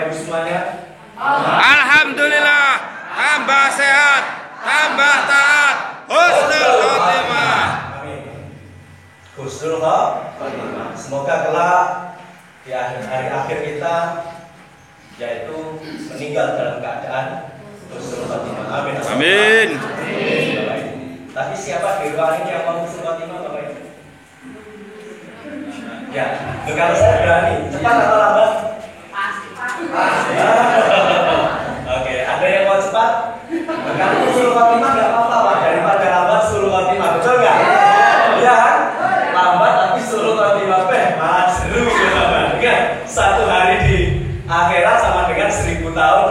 Bapak Ibu semuanya? Alhamdulillah, tambah sehat, tambah taat, husnul khotimah. Amin. Husnul khotimah. Semoga kelak di hari akhir kita yaitu meninggal dalam keadaan husnul khotimah. Amin. Amin. Tapi siapa di ruang ini yang mau husnul khotimah, Bapak Ibu? Ya, kalau saya berani, cepat atau lambat? Pasti. Oke, ada yang mau cepat? Kalau husnul khotimah nggak apa-apa, Pak. Daripada lambat husnul khotimah, betul nggak? Iya, lambat tapi husnul khotimah, malah seru ya, Bapak. Ingat, satu hari di akhirat sama dengan 1000 tahun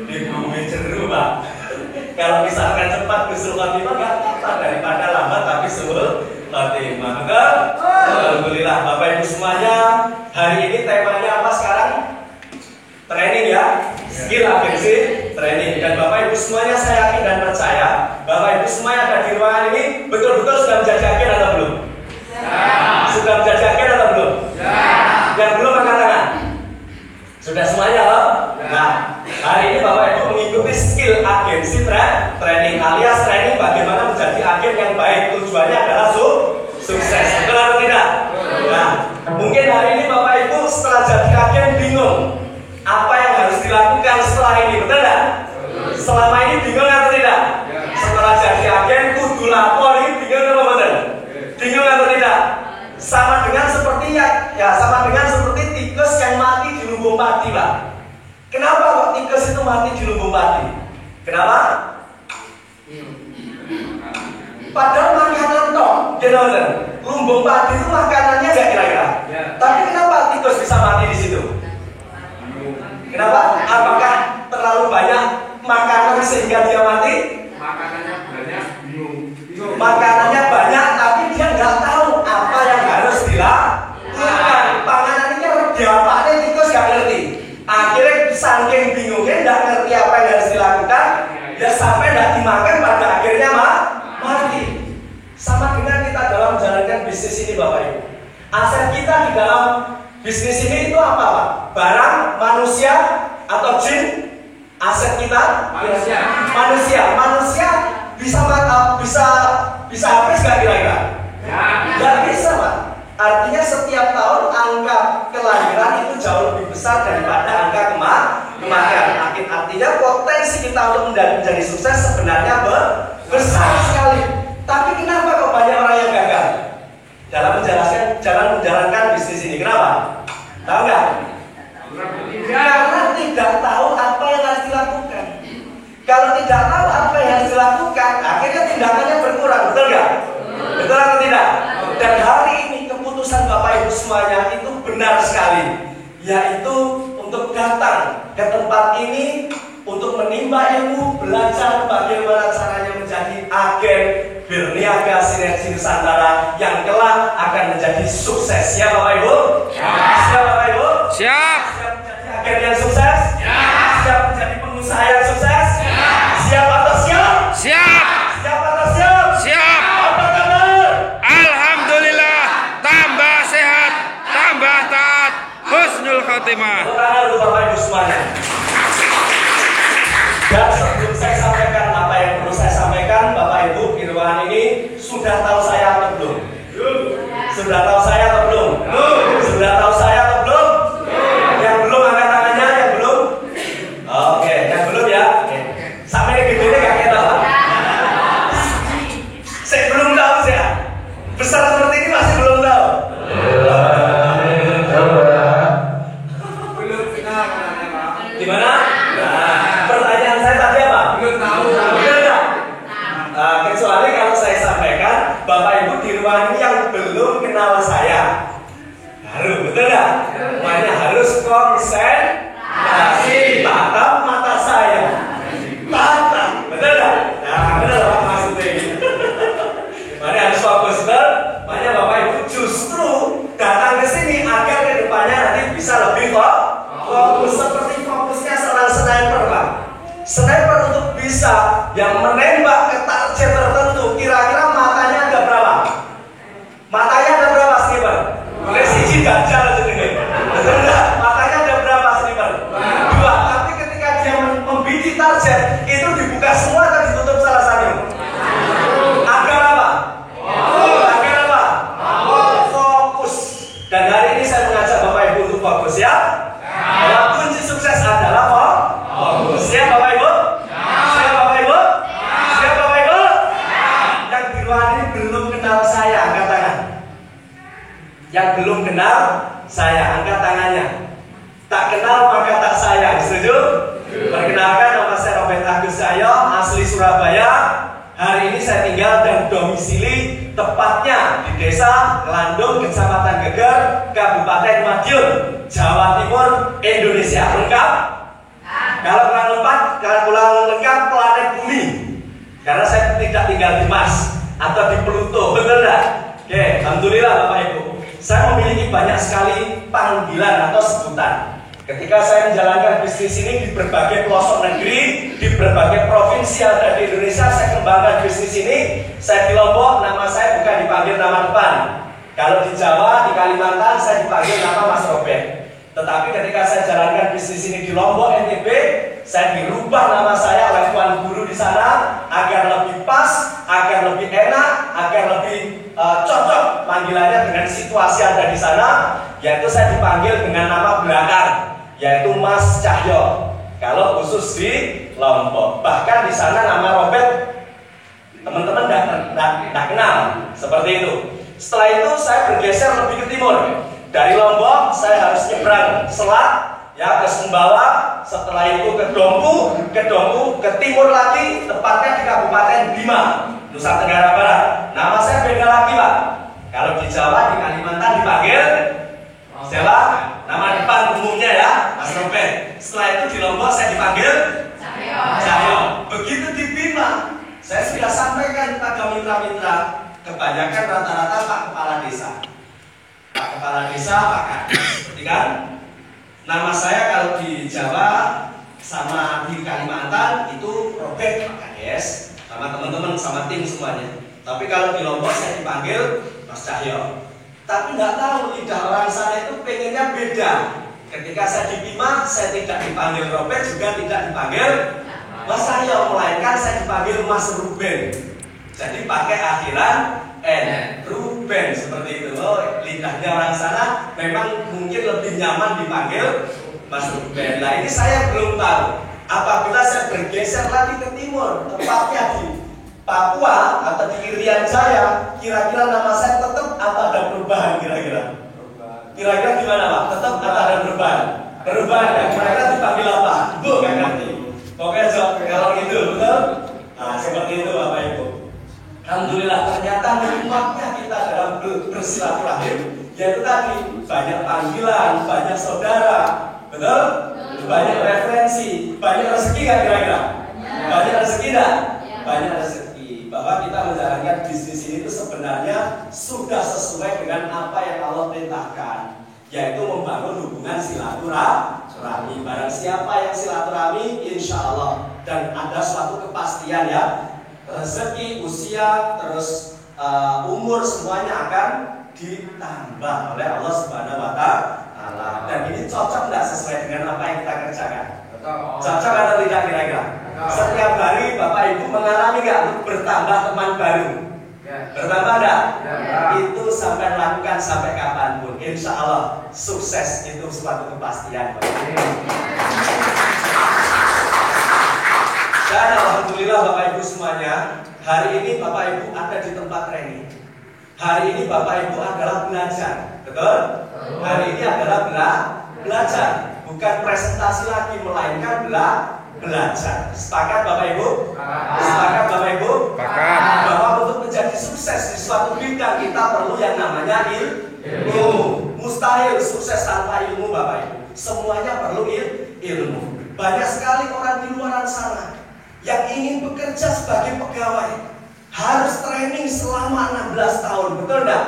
di bumi jeru, Pak. Kalau misalkan cepat husnul khotimah nggak apa-apa, daripada lambat tapi husnul khotimah. Betul? Alhamdulillah, Bapak Ibu semuanya. Hari ini temanya apa sekarang? Training ya, skill agency training. Dan Bapak Ibu semuanya saya yakin dan percaya Bapak Ibu semuanya ada di ruangan ini betul-betul sudah menjajaki atau belum? Ya. Sudah menjajaki atau belum? Ya. Yang belum angkat tangan. Sudah semuanya loh? Nah, hari ini Bapak Ibu mengikuti skill agency training alias training bagaimana menjadi agen yang baik. Tujuannya adalah sukses. Betul atau tidak? Nah, mungkin hari ini Bapak Ibu setelah jadi agen bingung apa yang harus dilakukan setelah ini, betul tidak? Selama ini bingung atau tidak? Setelah jadi agen kudu lapor ini bingung atau betul? Bingung atau tidak? Sama dengan seperti sama dengan seperti tikus yang mati di lumbung padi, Pak. Kenapa kok tikus itu mati di lumbung padi? Kenapa? Padahal makanan toh, lumbung padi itu makanannya nggak kira-kira. Tapi kenapa tikus bisa mati di situ? Kenapa? Apakah terlalu banyak makanan sehingga dia mati? Makanannya banyak, bingung. Makanannya banyak, tapi dia nggak tahu apa yang harus dilakukan. Panganannya diapanya tikus nggak ngerti. Akhirnya saking bingungnya nggak ngerti apa yang harus dilakukan, ya sampai nggak dimakan pada akhirnya mati. Sama dengan kita dalam menjalankan bisnis ini, Bapak Ibu. Aset kita di dalam bisnis ini itu apa, Pak? Barang, manusia, atau jin? Aset kita? Manusia bisa habis nggak kira-kira? Nggak bisa, Pak. Artinya setiap tahun angka kelahiran itu jauh lebih besar daripada angka kematian. Artinya potensi kita untuk menjadi sukses sebenarnya besar sekali. Tapi kenapa kok banyak orang yang gagal dalam menjalankan bisnis ini? Kenapa? Tahu nggak? Karena tidak tahu apa yang harus dilakukan. Kalau tidak tahu apa yang harus dilakukan, akhirnya tindakannya berkurang, betul nggak? Betul atau tidak? Dan hari ini keputusan Bapak Ibu semuanya itu benar sekali, yaitu untuk datang ke tempat ini untuk menimba ilmu, belajar bagaimana caranya menjadi agen berniaga sinergi Nusantara yang kelak akan menjadi sukses. Siap Bapak Ibu? Siap Bapak Ibu? Siap. Siap menjadi agen yang sukses? Siap menjadi pengusaha yang sukses? Siap atau siap? Siap. Siap atau siap? Siap. Apa kabar? Alhamdulillah, tambah sehat, tambah taat, husnul khotimah. Selamat Bapak Ibu semuanya. Dan sebelum saya sampaikan apa yang perlu saya sampaikan, Bapak Ibu di ruangan ini sudah tahu saya atau belum? Sudah tahu saya atau belum? Sudah tahu saya atau belum? Yang belum angkat tangannya, yang belum? Oke, yang belum ya? Sampai gedenya gak kita, Pak? Saya belum tahu saya. Besar seperti ini masih belum tahu. Gimana? Pertanyaan saya tadi apa? Belum tahu. Benar. Kecuali kalau saya sampaikan, Bapak Ibu di ruangan ini yang belum kenal saya, baru, betul nggak? Makanya harus konsentrasi, tatap mata saya, tatap, betul nggak? Nah, benar Pak maksudnya ini. Makanya harus fokus, betul? Makanya Bapak Ibu justru datang ke sini agar kedepannya nanti bisa lebih fokus seperti fokusnya seorang sniper, Pak. Sniper untuk bisa yang menembak ke target tertentu, kira-kira matanya ada berapa? Matanya ada berapa, sniper? Boleh siji gajah aja nih. Matanya ada berapa, sniper? berdomisili tepatnya di Desa Landung, Kecamatan Geger, Kabupaten Madiun, Jawa Timur, Indonesia. Lengkap? Kalau kurang lengkap planet Bumi. Karena saya tidak tinggal di Mars atau di Pluto, betul nggak? Oke, alhamdulillah Bapak Ibu. Saya memiliki banyak sekali panggilan atau sebutan. Ketika saya menjalankan bisnis ini di berbagai pelosok negeri, di berbagai provinsi yang ada di Indonesia, saya kembangkan bisnis ini. Saya di Lombok, nama saya bukan dipanggil nama depan. Kalau di Jawa, di Kalimantan, saya dipanggil nama Mas Robert. Tetapi ketika saya jalankan bisnis ini di Lombok, NTB, saya dirubah nama saya oleh tuan guru di sana agar lebih pas, agar lebih enak, agar lebih cocok panggilannya dengan situasi yang ada di sana, yaitu saya dipanggil dengan nama belakang, yaitu Mas Cahyo. Kalau khusus di Lombok, bahkan di sana nama Robert teman-teman tidak kenal, seperti itu. Setelah itu saya bergeser lebih ke timur. Dari Lombok saya harus nyebrang selat ya ke Sumbawa, setelah itu ke Dompu, ke timur lagi, tepatnya di Kabupaten Bima, Nusa Tenggara Barat. Nama saya beda lagi Pak. Kalau di Jawa, di Kalimantan dipanggil siapa? Nama depan umumnya ya, Mas Robert. Setelah itu di Lombok saya dipanggil Cahyo. Begitu di Bima, saya sudah sampaikan kepada mitra-mitra, kebanyakan rata-rata Pak Kepala Desa. Pak Kepala Desa, Pak Kades, seperti kan? Nama saya kalau di Jawa sama di Kalimantan itu Robert Pak Kades, sama teman-teman, sama tim semuanya. Tapi kalau di Lombok saya dipanggil Mas Cahyo. Tapi nggak tahu lidah orang sana itu pengennya beda. Ketika saya di Bima, saya tidak dipanggil Robert, juga tidak dipanggil Mas Cahyo, melainkan saya dipanggil Mas Ruben. Jadi pakai akhiran N, Ruben, seperti itu. Oh, lidahnya orang sana memang mungkin lebih nyaman dipanggil Mas Ruben. Nah ini saya belum tahu. Apabila saya bergeser lagi ke timur, tepatnya di Papua atau di Irian Jaya, kira-kira nama saya tetap atau ada perubahan kira-kira? Kira-kira gimana Pak? Tetap atau ada perubahan? Perubahan ya, kira-kira dipanggil apa? Bu, nggak ngerti. Pokoknya jawab kalau gitu, betul? Nah seperti itu Bapak Ibu. Alhamdulillah ternyata nikmatnya kita dalam bersilaturahim, yaitu tadi banyak panggilan, banyak saudara, betul? Banyak referensi, banyak rezeki kan kira-kira? Banyak rezeki kan? Banyak rezeki. Bahwa kita menjalankan bisnis ini itu sebenarnya sudah sesuai dengan apa yang Allah perintahkan, yaitu membangun hubungan silaturahmi. Barang siapa yang silaturahmi, insya Allah, dan ada suatu kepastian ya, rezeki, usia, terus umur semuanya akan ditambah oleh Allah Subhanahu wa Ta'ala. Dan ini cocok nggak sesuai dengan apa yang kita kerjakan? Cocok atau tidak kira-kira? Setiap hari Bapak Ibu mengalami nggak bertambah teman baru? Bertambah nggak? Itu sampai lakukan sampai kapanpun, insya Allah sukses itu suatu kepastian. Dan alhamdulillah Bapak Ibu semuanya, hari ini Bapak Ibu ada di tempat training. Hari ini Bapak Ibu adalah belajar, betul? Hari ini adalah belajar, bukan presentasi lagi, melainkan belajar. Sepakat Bapak Ibu? Sepakat Bapak Ibu? Bahwa untuk menjadi sukses di suatu bidang kita perlu yang namanya ilmu. Mustahil sukses tanpa ilmu Bapak Ibu. Semuanya perlu ilmu. Banyak sekali orang di luar sana yang ingin bekerja sebagai pegawai harus training selama 16 tahun, betul enggak?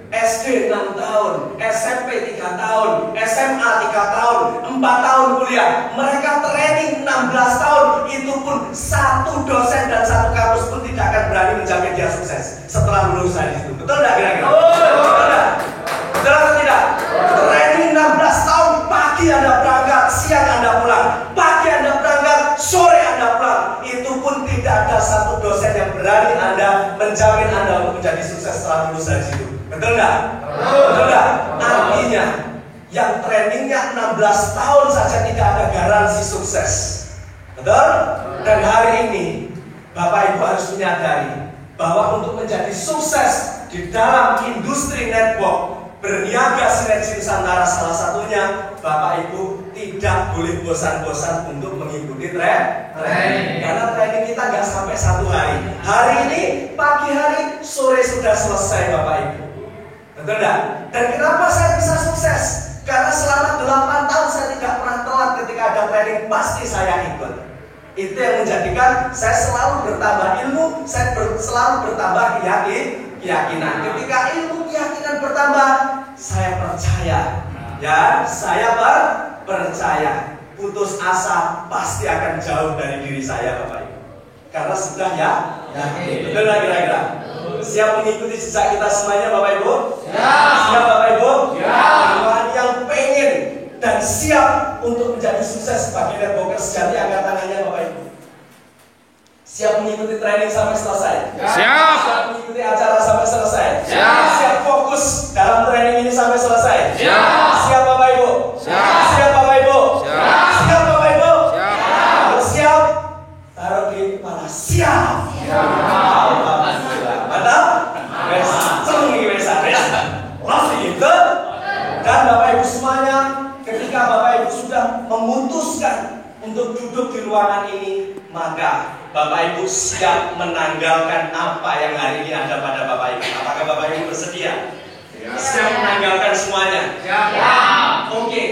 SD 6 tahun, SMP 3 tahun, SMA 3 tahun, 4 tahun kuliah. Mereka training 16 tahun, itu pun satu dosen dan satu kampus pun tidak akan berani menjamin dia sukses setelah lulus dari situ. Betul enggak kira-kira? Betul enggak? Betul atau tidak? Training 16 tahun, pagi Anda berangkat, siang Anda pulang, pagi Anda berangkat, sore Anda pulang. Itu pun tidak ada satu dosen yang berani Anda menjamin Anda untuk menjadi sukses setelah lulus dari situ. Betul nggak? Betul nggak? Artinya yang trainingnya 16 tahun saja tidak ada garansi sukses. Betul? Dan hari ini Bapak Ibu harus menyadari bahwa untuk menjadi sukses di dalam industri network, berniaga sinergi Nusantara salah satunya, Bapak Ibu tidak boleh bosan-bosan untuk mengikuti training. Karena training kita nggak sampai 1 hari. Hari ini, pagi hari, sore sudah selesai Bapak Ibu. Betul enggak? Dan kenapa saya bisa sukses? Karena selama 8 tahun saya tidak pernah telat ketika ada training, pasti saya ikut. Itu yang menjadikan saya selalu bertambah ilmu, saya selalu bertambah keyakinan. Ketika ilmu keyakinan bertambah, saya percaya. Ya, saya percaya. Putus asa pasti akan jauh dari diri saya Bapak Ibu. Karena sudah yakin. Betul nggak kira-kira? Siap mengikuti jejak kita semuanya Bapak Ibu? Siap Bapak Ibu? Teman yang pengen dan siap untuk menjadi sukses bagi networker sejati, angkat tangannya Bapak Ibu. Siap mengikuti training sampai selesai? Siap. Siap mengikuti acara sampai selesai? Siap. Siap fokus dalam training ini sampai selesai? Siap. Siap Bapak Ibu? Siap. Siap Bapak Ibu? Siap. Siap Bapak Ibu? Siap. Kalau siap, taruh di kepala. Siap. Alhamdulillah. Mantap? Wes, cengi wes ada. Langsung itu. Dan Bapak Ibu semuanya, ketika Bapak Ibu sudah memutuskan untuk duduk di ruangan ini, maka Bapak Ibu siap menanggalkan apa yang hari ini ada pada Bapak Ibu. Apakah Bapak Ibu bersedia? Siap menanggalkan semuanya? Oke.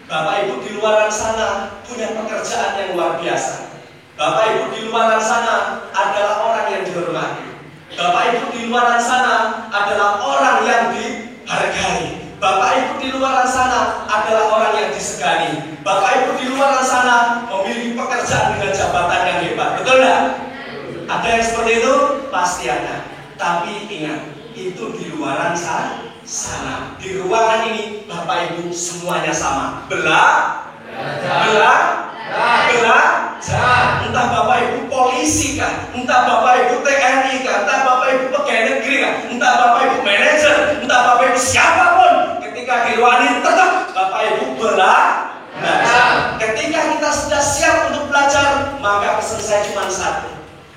Bapak Ibu di luar sana punya pekerjaan yang luar biasa. Bapak Ibu di luar sana adalah orang yang dihormati. Bapak Ibu di luar sana adalah orang yang dihargai. Bapak Ibu di luar sana adalah orang yang disegani. Bapak Ibu di luar sana memiliki pekerjaan dengan jabatan yang hebat. Betul nggak? Ada yang seperti itu? Pasti ada. Tapi ingat, itu di luar sana. Di ruangan ini Bapak Ibu semuanya sama. Belajar. Entah Bapak Ibu polisi kah, entah Bapak Ibu TNI kah, entah Bapak Ibu pegawai negeri kah, entah Bapak Ibu manajer, entah Bapak Ibu siapapun, ketika di ruangan ini tetap Bapak Ibu belajar. Ketika kita sudah siap untuk belajar, maka pesan saya cuma satu,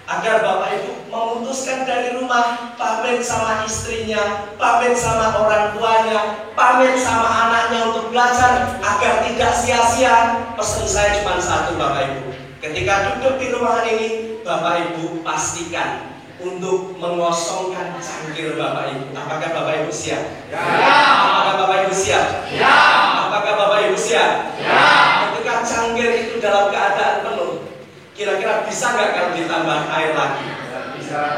agar Bapak Ibu memutuskan dari rumah, pamit sama istrinya, pamit sama orang tuanya, pamit sama anaknya untuk belajar agar tidak sia-sia. Pesan saya cuma satu Bapak Ibu, ketika duduk di ruangan ini, Bapak Ibu pastikan untuk mengosongkan cangkir Bapak Ibu. Apakah Bapak Ibu siap? Apakah Bapak Ibu siap? Apakah Bapak Ibu siap? Ketika cangkir itu dalam keadaan penuh, kira-kira bisa nggak kalau ditambah air lagi?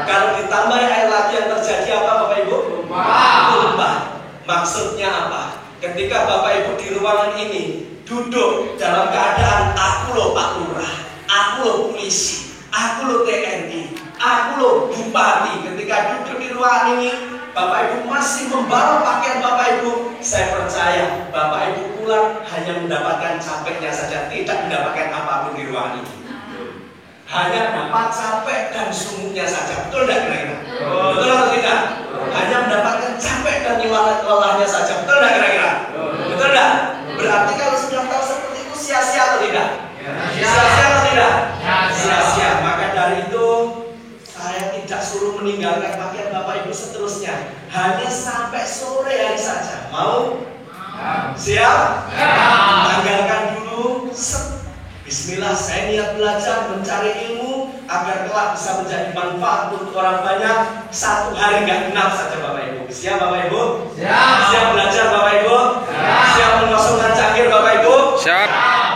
Kalau ditambah air lagi yang terjadi apa Bapak Ibu? Tumpah. Maksudnya apa? Ketika Bapak Ibu di ruangan ini duduk dalam keadaan aku loh Pak Lurah, aku loh polisi, aku loh TNI, aku loh bupati. Ketika duduk di ruangan ini, Bapak Ibu masih membawa pakaian Bapak Ibu, saya percaya Bapak Ibu pulang hanya mendapatkan capeknya saja, tidak mendapatkan apapun di ruangan ini. Hanya dapat capek dan sungguhnya saja. Betul tidak kira-kira? Betul atau tidak? Hanya mendapatkan capek dan lelahnya saja. Betul tidak kira-kira? Betul tidak? Berarti kalau sudah tahu seperti itu, sia-sia atau tidak? Sia-sia atau tidak? Sia-sia. Maka dari itu saya tidak suruh meninggalkan pakaian Bapak Ibu seterusnya, hanya sampai sore hari saja. Mau? Siap? Tanggalkan dulu. Bismillah, saya niat belajar, mencari ilmu agar kelak bisa menjadi manfaat untuk orang banyak. 1 hari nggak genap saja Bapak Ibu. Siap Bapak Ibu? Siap belajar Bapak Ibu? Siap mengosongkan cangkir Bapak Ibu? Siap.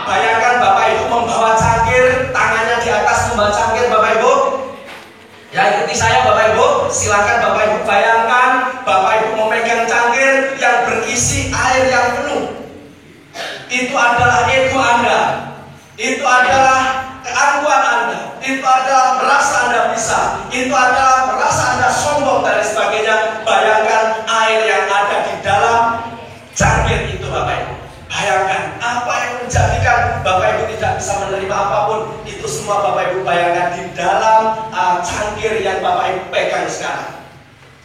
Bayangkan Bapak Ibu membawa cangkir, tangannya di atas membawa cangkir Bapak Ibu. Ya, ikuti saya Bapak Ibu. Silakan Bapak Ibu bayangkan Bapak Ibu memegang cangkir yang berisi air yang penuh. Itu adalah ego Anda. Itu adalah keangkuhan Anda, itu adalah merasa Anda bisa, itu adalah merasa Anda sombong dan sebagainya. Bayangkan air yang ada di dalam cangkir itu Bapak Ibu. Bayangkan apa yang menjadikan Bapak Ibu tidak bisa menerima apapun. Itu semua Bapak Ibu bayangkan di dalam cangkir yang Bapak Ibu pegang sekarang.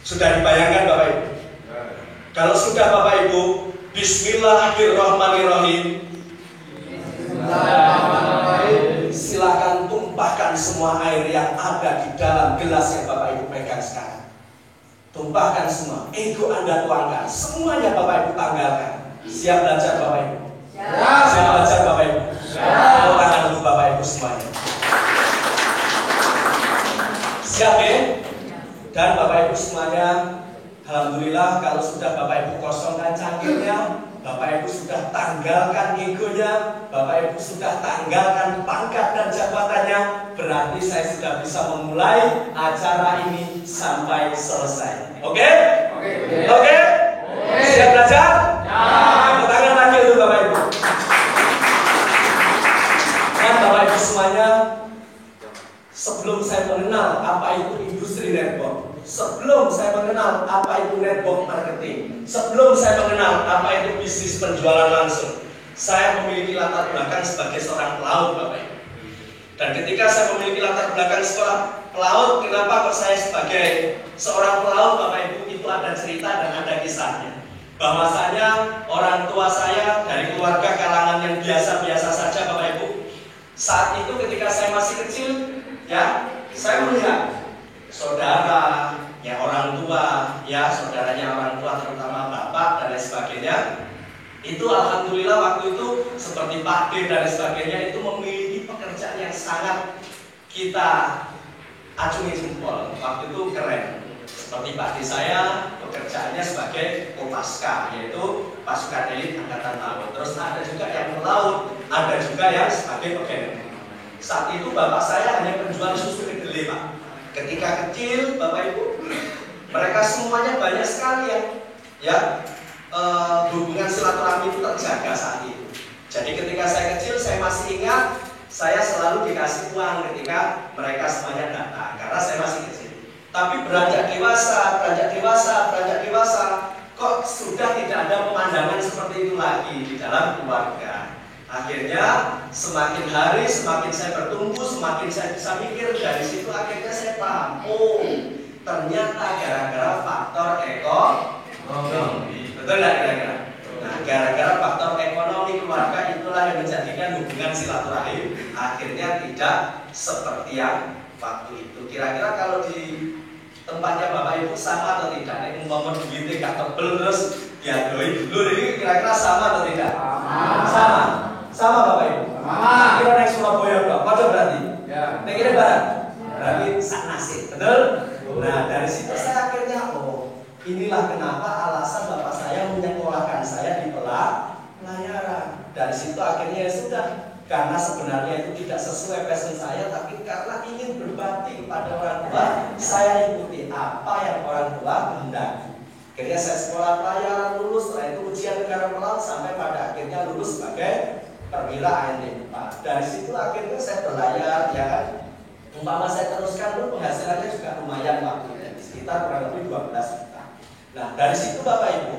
Sudah dibayangkan Bapak Ibu? Kalau sudah Bapak Ibu, Bismillahirrahmanirrahim. Silakan tumpahkan semua air yang ada di dalam gelas yang Bapak Ibu pegang sekarang. Tumpahkan semua, ego Anda tuangkan, semuanya Bapak Ibu tanggalkan. Siap belajar Bapak Ibu? Siap belajar Bapak Ibu? Tepuk tangan dulu Bapak Ibu semuanya. Siap ya? Dan Bapak Ibu semuanya, alhamdulillah kalau sudah Bapak Ibu kosongkan cangkirnya, Bapak Ibu sudah tanggalkan egonya, Bapak Ibu sudah tanggalkan pangkat dan jabatannya, berarti saya sudah bisa memulai acara ini sampai selesai. Oke? Oke? Siap belajar? Tepuk tangan lagi untuk Bapak Ibu. Dan Bapak Ibu semuanya, sebelum saya mengenal apa itu industri network, sebelum saya mengenal apa itu network marketing, sebelum saya mengenal apa itu bisnis penjualan langsung, saya memiliki latar belakang sebagai seorang pelaut Bapak Ibu. Dan ketika saya memiliki latar belakang sekolah pelaut, kenapa kok saya sebagai seorang pelaut Bapak Ibu, itu ada cerita dan ada kisahnya. Bahwasanya orang tua saya dari keluarga kalangan yang biasa-biasa saja Bapak Ibu. Saat itu ketika saya masih kecil, ya, saya melihat saudara, ya orang tua, ya saudaranya orang tua terutama bapak dan lain sebagainya. Itu alhamdulillah waktu itu seperti Pak D dan lain sebagainya itu memiliki pekerjaan yang sangat kita acungi jempol. Waktu itu keren. Seperti Pak D saya pekerjaannya sebagai Kopaska, yaitu pasukan elit angkatan laut. Terus ada juga yang melaut, ada juga yang sebagai pegawai. Saat itu bapak saya hanya penjual susu kedelai Pak. Ketika kecil Bapak Ibu, mereka semuanya banyak sekali ya hubungan silaturahmi itu terjaga saat itu. Jadi ketika saya kecil saya masih ingat, saya selalu dikasih uang ketika mereka semuanya datang karena saya masih kecil. Tapi beranjak dewasa, kok sudah tidak ada pemandangan seperti itu lagi di dalam keluarga. Akhirnya semakin hari semakin saya bertumbuh, semakin saya bisa mikir, dari situ akhirnya saya paham, oh ternyata gara-gara faktor ekonomi. Betul nggak kira-kira? Nah, gara-gara faktor ekonomi keluarga itulah yang menjadikan hubungan silaturahim akhirnya tidak seperti yang waktu itu. Kira-kira kalau di tempatnya Bapak Ibu sama atau tidak? Ini umpama duitnya gak tebel terus diadoi dulu, ini kira-kira sama atau tidak? Sama. Sama Bapak Ibu? Sama. Kira naik Surabaya Pak, pada berarti? Ya. Naik ini barat? Berarti sanasih, betul? Nah dari situ saya akhirnya, oh inilah kenapa alasan bapak saya menyekolahkan saya di pelayaran. Dari situ akhirnya ya sudah, karena sebenarnya itu tidak sesuai passion saya, tapi karena ingin berbakti kepada orang tua, saya ikuti apa yang orang tua kehendaki. Akhirnya saya sekolah pelayaran, lulus, setelah itu ujian negara pelaut, sampai pada akhirnya lulus sebagai perwira AND 4. Dari situ akhirnya saya berlayar, ya kan. Umpama saya teruskan pun penghasilannya juga lumayan waktu itu, sekitar kurang lebih 12 juta. Nah dari situ Bapak Ibu,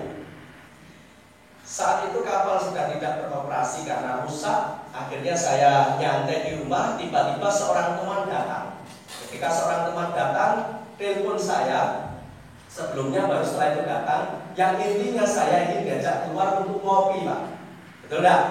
saat itu kapal sudah tidak beroperasi karena rusak. Akhirnya saya nyantai di rumah, tiba-tiba seorang teman datang. Ketika seorang teman datang, telepon saya. Sebelumnya baru setelah itu datang, yang intinya saya ingin diajak keluar untuk ngopi Pak. Betul enggak?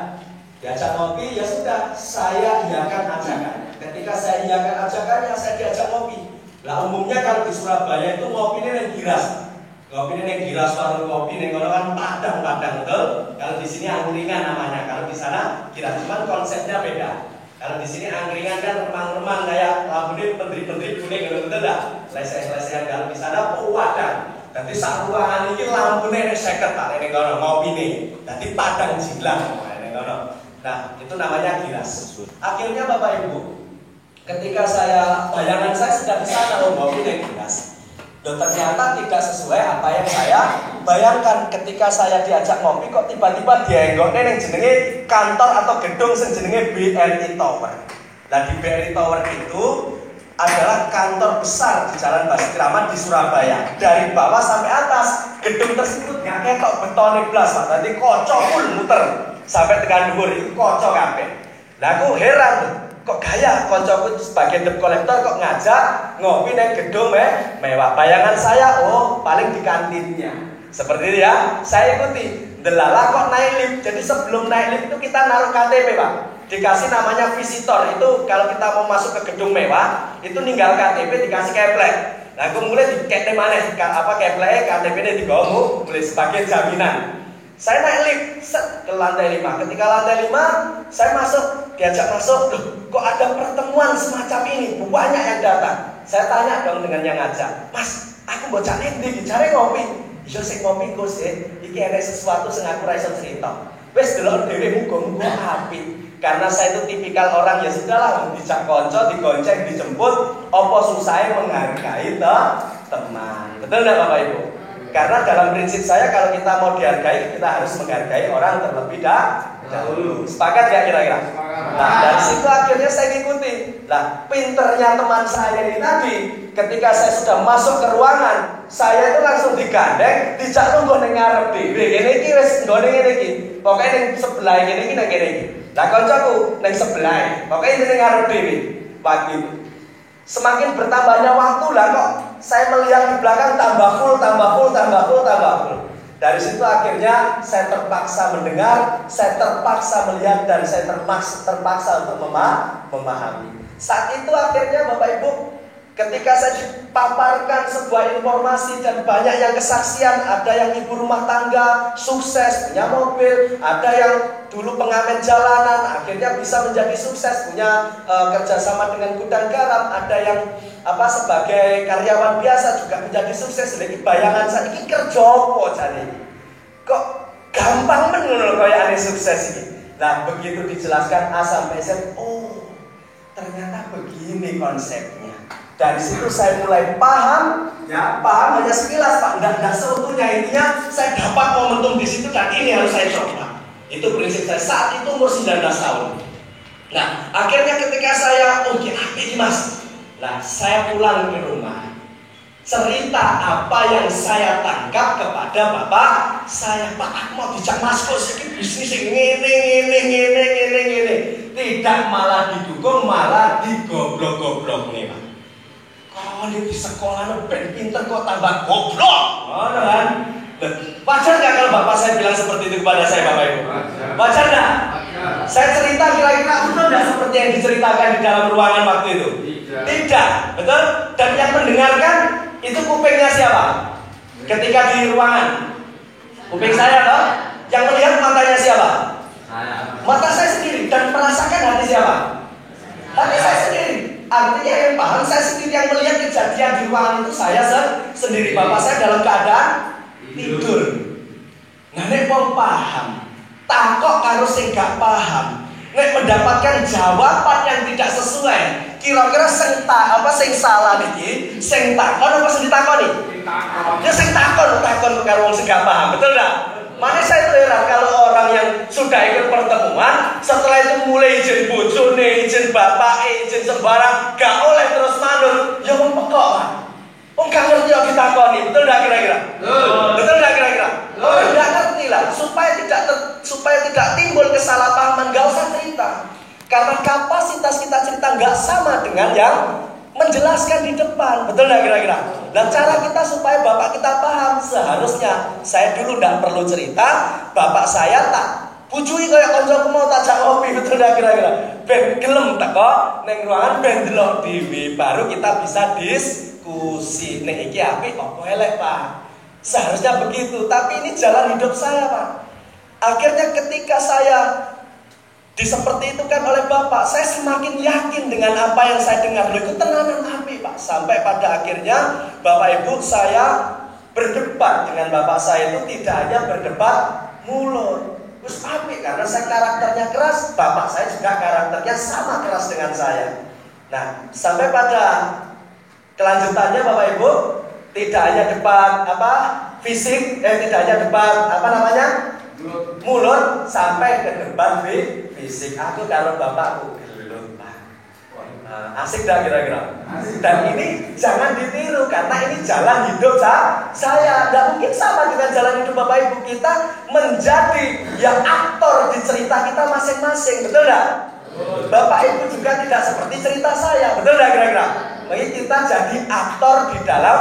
Diajak ngopi, ya sudah, saya iakan ajakannya. Ketika saya iakan ajakannya, saya diajak ngopi. Lah umumnya kalau di Surabaya itu ngopi ini yang giras. Ngopi ini yang giras, warung kopi ini kan padang-padang, betul? Kalau di sini angkringan namanya, kalau di sana giras, cuman konsepnya beda. Kalau di sini angkringan kan remang-remang kayak lampunya menteri-menteri kuning, betul enggak? Selesai-selesai. Kalau di sana padang. Nanti sak ruangan ini lampunya ini seket tak, ini kono ngopi nih. Nanti padang jilang, ini kono. Nah, itu namanya giras. Akhirnya Bapak Ibu, ketika bayangan saya sudah di sana ngopi nih giras. Ternyata tidak sesuai apa yang saya bayangkan. Ketika saya diajak ngopi, kok tiba-tiba dienggoknya yang jenenge kantor atau gedung yang jenenge BRI Tower. Nah di BRI Tower itu adalah kantor besar di Jalan Basuki Rahmat di Surabaya. Dari bawah sampai atas gedung tersebut nggak ketok betonnya blas Pak. Tadi kocok pun muter sampai tekan dhuwur itu kocok kabeh. Nah aku heran, kok gaya koncoku sebagai debt collector kok ngajak ngopi nang gedung mewah. Bayangan saya, oh paling di kantinnya. Seperti itu ya, saya ikuti. Delala kok naik lift. Jadi sebelum naik lift itu kita naruh KTP Pak. Dikasih namanya visitor. Itu kalau kita mau masuk ke gedung mewah, itu ninggal KTP dikasih keplek. Nah, aku mulai dikete maneh kepleke KTP-ne digowo mulai sebagai jaminan. Saya naik lift set ke lantai 5. Ketika lantai 5, saya diajak masuk. Loh, kok ada pertemuan semacam ini? Banyak yang datang. Saya tanya dong dengan yang ngajak, "Mas, aku mau cari ndi? Cari ngopi." "Iya sing ngopi Gus, iki ada sesuatu sing aku ra iso cerita." Wis delok dhewe muga-muga apik. Karena saya itu tipikal orang ya sudahlah, dijak konco, digonceng, dijemput, apa susahnya menghargai teman. Betul enggak Bapak Ibu? Karena dalam prinsip saya kalau kita mau dihargai, kita harus menghargai orang terlebih dahulu. Sepakat gak kira-kira? Nah, dari situ akhirnya saya ngikuti. Nah, pinternya teman saya ini tadi, ketika saya sudah masuk ke ruangan, saya itu langsung digandeng, dijak nunggu ning ngarep dhewe. Ngene iki wis nggone ngene iki. Pokoke ning sebelah ngene iki nang kene iki. Lah kancaku ning sebelah. Pokoke ning ngarep dhewe. Pagi. Semakin bertambahnya waktu lah kok saya melihat di belakang tambah full. Dari situ akhirnya saya terpaksa mendengar, saya terpaksa melihat, dan saya terpaksa untuk memahami. Saat itu akhirnya Bapak Ibu, ketika saya dipaparkan sebuah informasi dan banyak yang kesaksian, ada yang ibu rumah tangga, sukses, punya mobil, ada yang dulu pengamen jalanan, akhirnya bisa menjadi sukses, punya kerjasama dengan gudang garam, ada yang sebagai karyawan biasa juga menjadi sukses. Lagi bayangan saya ini kerja apa jane? Kok gampang menurut kaya aneh sukses ini. Nah, begitu dijelaskan A sampai Z, oh ternyata begini konsepnya. Dari situ saya mulai paham hanya sekilas Pak, enggak seutuhnya. Intinya saya dapat momentum di situ dan ini harus saya coba. Itu prinsip saya saat itu umur 19 tahun. Nah, akhirnya ketika saya apa ini Mas? Nah, saya pulang ke rumah, cerita apa yang saya tangkap kepada bapak saya. "Pak, aku mau dijak Mas Gus, ini bisnis ini. Tidak malah didukung, malah digoblok-goblok nih Pak. Kau ini di sekolah ben pinter kok tambah goblok. Ngono kan? Wajar nggak kalau bapak saya bilang seperti itu kepada saya Bapak Ibu? Wajar nggak? Saya cerita kira-kira betul nggak seperti yang diceritakan di dalam ruangan waktu itu? Tidak, betul? Dan yang mendengarkan itu kupingnya siapa? Ketika di ruangan, kuping saya toh. Yang melihat matanya siapa? Mata saya sendiri. Dan merasakan hati siapa? Hati saya sendiri. Artinya yang paham saya sendiri, yang melihat kejadian di ruangan itu saya sendiri. Bapak saya dalam keadaan tidur. Nah, nek wong paham, takok karo sing gak paham, nek mendapatkan jawaban yang tidak sesuai, kira-kira sing salah niki, sing takon apa sing ditakoni? Ya sing takon karo wong sing gak paham, betul enggak? Mana saya itu heran kalau orang yang sudah ikut pertemuan, setelah itu mulai izin bojone, izin bapak, izin sembarang, gak oleh terus manut, ya wong pekok Pak. Wong gak ngerti kok ditakoni, betul enggak kira-kira? Betul enggak kira-kira? Orang gak ngerti lah, supaya tidak timbul kesalahpahaman, gak usah cerita. Karena kapasitas kita cerita nggak sama dengan yang menjelaskan di depan, betul nggak kira-kira? Dan cara kita supaya bapak kita paham, seharusnya saya dulu nggak perlu cerita, bapak saya tak bujui kayak koncoku mau tajak ngopi, betul nggak kira-kira? Ben gelem teko neng ruangan ben delok dhewe, baru kita bisa diskusi. Nek iki apik apa elek Pak? Seharusnya begitu, tapi ini jalan hidup saya Pak. Akhirnya ketika saya seperti itu kan oleh bapak, saya semakin yakin dengan apa yang saya dengar. Loh, itu tenanan api Pak. Sampai pada akhirnya bapak ibu saya berdebat dengan bapak saya itu tidak hanya berdebat mulut, terus api karena saya karakternya keras, bapak saya juga karakternya sama keras dengan saya. Nah, sampai pada kelanjutannya bapak ibu tidak hanya debat fisik, tidak hanya debat mulut, sampai ke debat fisik. Aku kalau bapakku gelut Pak. Asik dah kira-kira. Dan ini jangan ditiru karena ini jalan hidup saya. Tidak mungkin sama dengan jalan hidup bapak ibu. Kita menjadi yang aktor di cerita kita masing-masing, betul tidak? Bapak ibu juga tidak seperti cerita saya, betul tidak kira-kira? Maka kita jadi aktor di dalam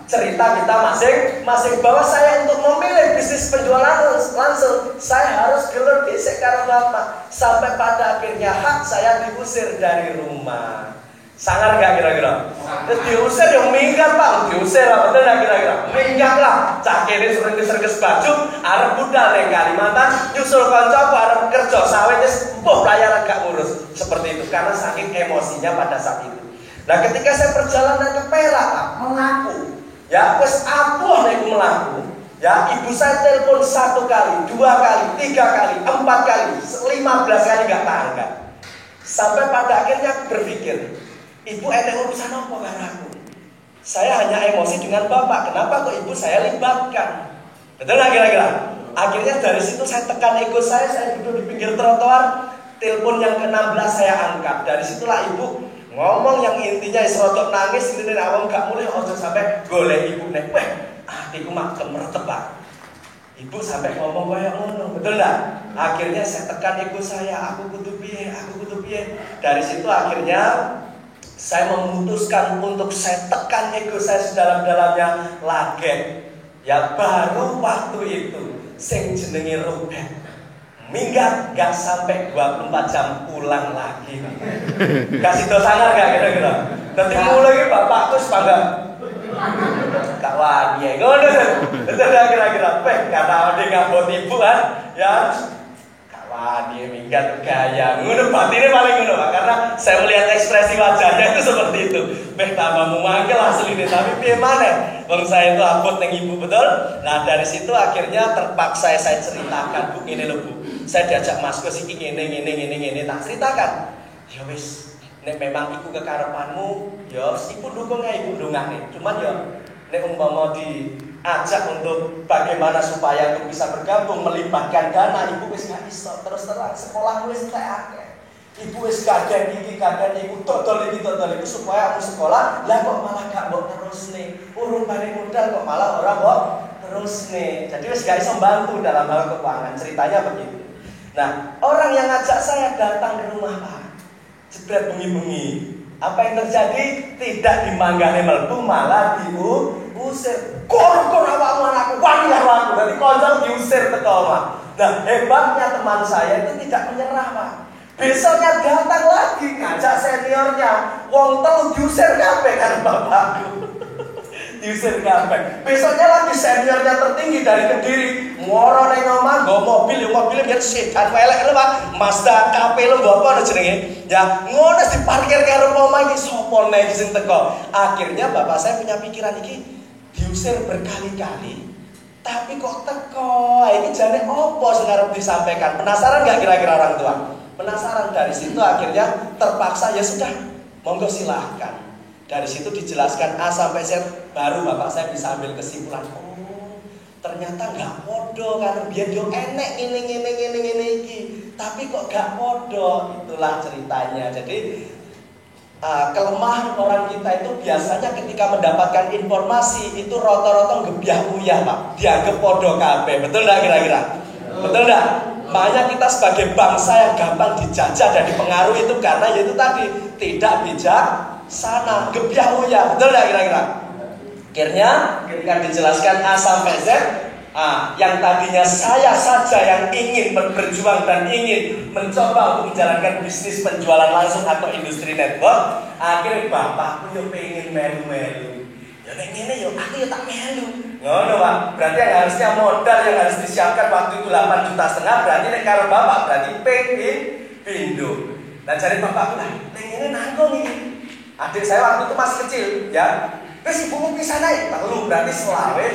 cerita kita masing-masing. Bahwa saya untuk memilih bisnis penjualan langsung, saya harus gelut dhisik karo bapak. Sampai pada akhirnya hak saya diusir dari rumah. Sangar nggak kira-kira? Terus diusir yang minggat Pak, diusir lah, betul nggak kira-kira? Minggat lah, cak ini serges baju, arep budal yang Kalimantan, nyusul konco, arep kerja sawit, pelayaran gak ngurus. Seperti itu, karena saking emosinya pada saat itu. Nah ketika saya perjalanan ke Perak Pak, melaku, ya wes aku aku melaku, ya ibu saya telepon 1 kali, 2 kali, 3 kali, 4 kali, 15 kali nggak tahan kan. Sampai pada akhirnya aku berpikir, ibu ada urusan apa karena aku? Saya hanya emosi dengan bapak. Kenapa kok ibu saya libatkan? Betul nggak kira-kira? Akhirnya dari situ saya tekan ego saya duduk di pinggir trotoar. Telepon yang ke-16 saya angkat. Dari situlah ibu ngomong yang intinya serotok nangis. Ini awam gak mulai ojo sampai golek ibu nek. Weh, hatiku mak kemertep Pak. Ibu sampai ngomong kayak ngono, betul nggak? Akhirnya saya tekan ego saya. Aku kudu piye. Dari situ akhirnya saya memutuskan untuk saya tekan ego saya sedalam-dalamnya lagi. Ya baru waktu itu sing jenenge Robert minggat gak sampai 24 jam pulang lagi. Kasih tau sangar gak kira-kira? Nanti mulai bapakku sebangga Kak Wadi ngono betul gak kira-kira? Karena dia ngabot ibu kan ya dia minggat gaya ngono batinnya paling ngono Pak, karena saya melihat ekspresi wajahnya itu seperti itu. Tambahmu manggil aslinya tapi piye maneh wong saya itu abot neng ibu betul. Nah dari situ akhirnya terpaksa saya ceritakan Bu ini loh Bu, saya diajak Mas Gus iki ngene tak ceritakan. Ya wis nek memang iku kekarepanmu ya ibu dukung ae ibu dongane. Cuman ya nek umpama diajak untuk bagaimana supaya untuk bisa bergabung melibatkan dana, ibu wis gak iso terus terang sekolah wis tak akeh. Ibu wis kadang iki iku dodol iki supaya aku sekolah lah kok malah gak mbok terusne. Urung balik modal kok malah ora mbok terusne. Jadi wis gak iso bantu dalam hal keuangan, ceritanya begitu. Nah, orang yang ngajak saya datang ke rumah Pak, jebret bengi-bengi. Apa yang terjadi? Tidak dimanggane mlebu malah diusir. Kor awakmu anakku, wani karo aku. Dadi kanca diusir teko omah. Nah, hebatnya teman saya itu tidak menyerah, Pak. Besoknya datang lagi ngajak seniornya. Wong telu diusir kabeh karo bapakku. Diusir kabeh. Besoknya lagi seniornya tertinggi dari Kediri. Moro ning omah nggo mobil biar sedan elek lho Pak. Mazda KP lho nggo apa jenenge? Ya ngono diparkir karo omah iki sapa nek sing teko. Akhirnya bapak saya punya pikiran iki diusir berkali-kali. Tapi kok teko? Iki jane opo sing arep disampaikan? Penasaran enggak kira-kira orang tua? Penasaran. Dari situ akhirnya terpaksa ya sudah, monggo silahkan. Dari situ dijelaskan A sampai Z, baru bapak saya bisa ambil kesimpulan. Oh, ternyata nggak podo kan biar yo enek ini iki. Tapi kok gak podo, itulah ceritanya. Jadi kelemahan orang kita itu biasanya ketika mendapatkan informasi itu roto-roto ngebiah uyah Pak. Dianggap podo kabeh. Betul enggak kira-kira? Betul enggak? Makanya kita sebagai bangsa yang gampang dijajah dan dipengaruhi itu karena yaitu tadi tidak bijaksana, gebiah uyah. Betul enggak kira-kira? Akhirnya ketika dijelaskan A sampai Z, yang tadinya saya saja yang ingin berjuang dan ingin mencoba untuk menjalankan bisnis penjualan langsung atau industri network, akhirnya bapakku yang pengen melu-melu. Ya nek ngene yo aku ya tak melu. Ngono Pak. Berarti yang harusnya modal yang harus disiapkan waktu itu 8,5 juta, berarti nek karo bapak berarti pengen pindo. Nah cari bapakku lah, nek ngene nanggung iki. Adik saya waktu itu masih kecil, ya. Terus ibumu bisa naik, perlu berarti selawe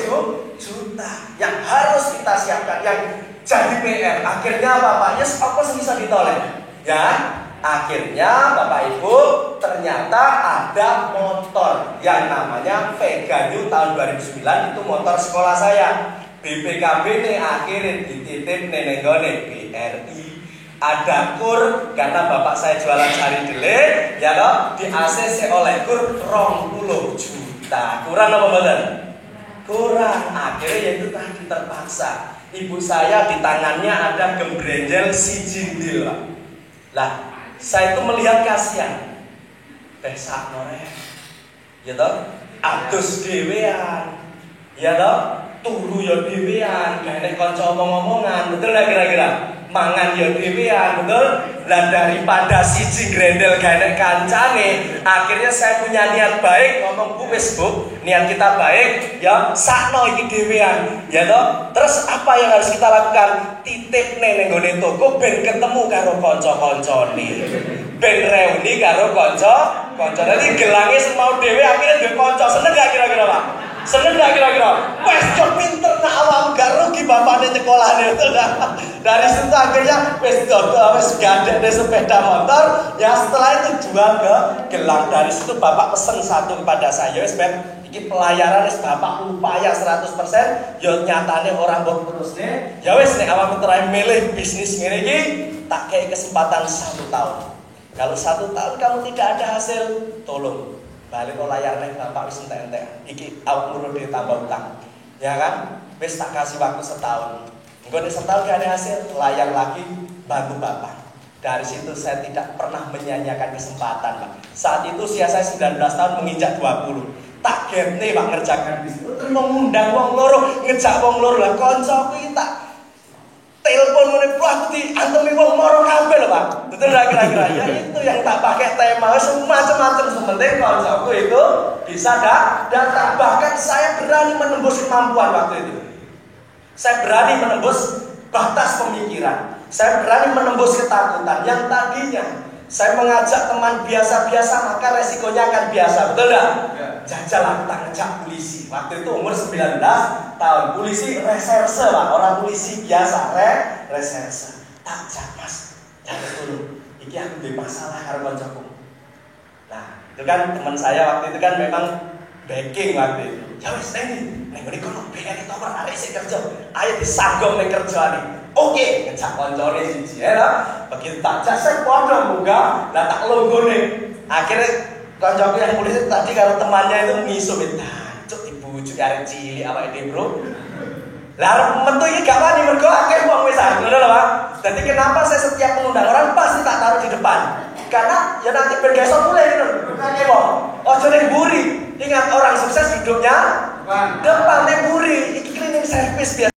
juta yang harus kita siapkan, yang jadi PR. Akhirnya bapaknya apa sih bisa ditolak? Ya, akhirnya bapak ibu ternyata ada motor yang namanya Vega New tahun 2009 itu motor sekolah saya. BPKB ini akhirnya dititip nenenggone BRI. Ada kur karena bapak saya jualan sari dele, ya loh di ACC oleh kur 20 juta. Kurang apa betul? Kurang. Akhirnya itu tadi terpaksa. Ibu saya di tangannya ada gembrenjel si jindil. Lah, saya itu melihat kasihan. Besak noreh. Ya toh? Adus dhewean. Ya toh? Turu ya dhewean, gak nek kanca omong-omongan. Betul enggak kira-kira? mangan ya dhewean, betul? Lah daripada siji grendel ganek kancane, akhirnya saya punya niat baik ngomong Bu wis Bu, niat kita baik ya sakno iki dhewean, ya toh. Terus apa yang harus kita lakukan? Titip ning nggone toko ben ketemu karo kanca-kancane. Ben reuni karo kanca-kanca. Dadi gelange semau dhewe akhirnya duwe kanca. Seneng gak kira-kira, Pak? Seneng gak kira-kira? Wes yo pinter nak awam gak rugi bapakne nyekolahne itu dah. Dari situ akhirnya wes gadekne sepeda motor. Ya setelah itu jual ke gelang. Dari situ bapak pesen satu kepada saya, wes Ben, iki pelayaran wis bapak upaya 100%. Yo nyatane orang mbok terusne. Ya wes nek awakmu terakhir milih bisnis ngene iki, tak kei kesempatan 1 tahun. Kalau 1 tahun kamu tidak ada hasil, tolong balik ke layarnya bapak wis entek-entek. Iki awakmu udah ditambah utang, ya kan? Wis tak kasih waktu 1 tahun. Engko nek 1 tahun gak ada hasil, layar lagi bantu bapak. Dari situ saya tidak pernah menyanyiakan kesempatan, Pak. Saat itu usia saya 19 tahun menginjak 20. Tak gene Pak ngerjakan bisnis. Terus mengundang wong loro, ngejak wong loro lah kancaku iki tak telepon ngene aku diantemi wong moro kabeh lho Pak. Betul ra kira-kira? Ya itu yang tak pakai tema macam-macam sementing kancaku itu bisa datang. Bahkan saya berani menembus kemampuan waktu itu. Saya berani menembus batas pemikiran. Saya berani menembus ketakutan yang tadinya saya mengajak teman biasa-biasa maka resikonya akan biasa, betul enggak? Ya. Jajal aku tak ngejak polisi. Waktu itu umur 19 tahun. Polisi reserse Pak, orang polisi biasa reserse. Tak jak Mas, jangan dulu. Iki aku duwe masalah karo kancaku. Nah, itu kan teman saya waktu itu kan memang backing waktu itu. Ya wis ning ngene kono BR itu arek sik kerja. Ayo disagong ning kerjaane. Oke, ngejak koncone siji ya. Begitu tak jak sik padha munggah, lah tak longgone. Akhirnya kancaku yang polisi tadi kalau temannya itu ngisup itu, cuk dibujuk arek cilik awake dhewe, Bro. Lah metu iki gak wani mergo akeh wong wis ngono lho, Pak. Dadi kenapa saya setiap mengundang orang pasti tak taruh di depan? Karena ya nanti ben besok mulai ngono. Kake wong. Ojo ning buri. Ingat orang sukses hidupnya depan ning buri. Iki cleaning service biasa.